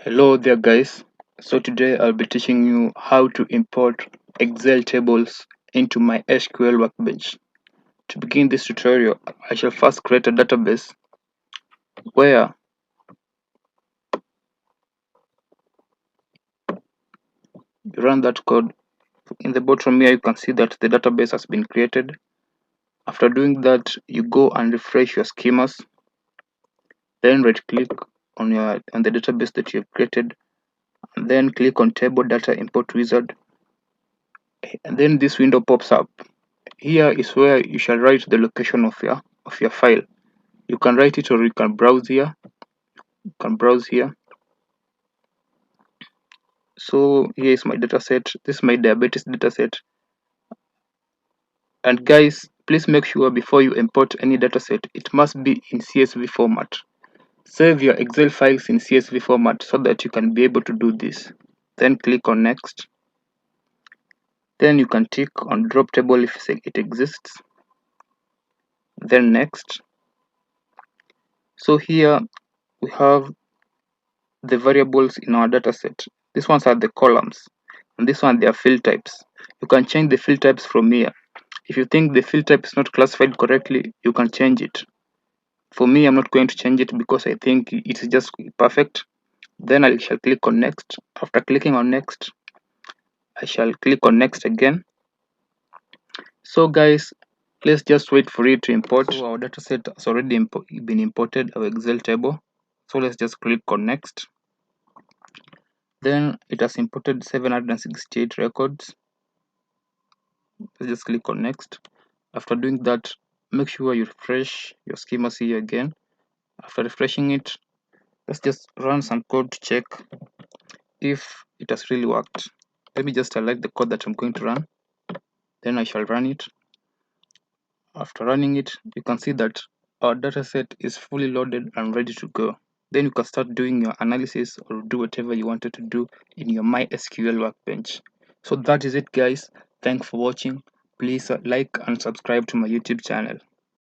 Hello there guys. So today I'll be teaching you how to import Excel tables into my MySQL Workbench. To begin this tutorial, I shall first create a database where you run that code. In the bottom here you can see that the database has been created. After doing that, you go and refresh your schemas, then right click on the database that you have created, and then click on table data import wizard, and then this window pops up. Here is where you shall write the location of your file. You can write it or you can browse here. So here is my dataset. This is my diabetes dataset. And guys, please make sure before you import any dataset, it must be in CSV format. Save your Excel files in CSV format so that you can be able to do this. Then click on next. Then you can tick on drop table if it exists. Then next. So here we have the variables in our dataset. These ones are the columns, and this one they are field types. You can change the field types from here. If you think the field type is not classified correctly, you can change it. For me, I'm not going to change it because I think it's just perfect. Then I shall click on next. After clicking on next, I shall click on next again. So guys, let's just wait for it to import. So our dataset has already been imported, our Excel table. So let's just click on next. Then it has imported 768 records. Let's just click on next. After doing that, make sure you refresh your schema here again. After refreshing it, let's just run some code to check if it has really worked. Let me just select the code that I'm going to run. Then I shall run it. After running it, you can see that our dataset is fully loaded and ready to go. Then you can start doing your analysis or do whatever you wanted to do in your MySQL workbench. So that is it guys. Thanks for watching. Please like and subscribe to my YouTube channel.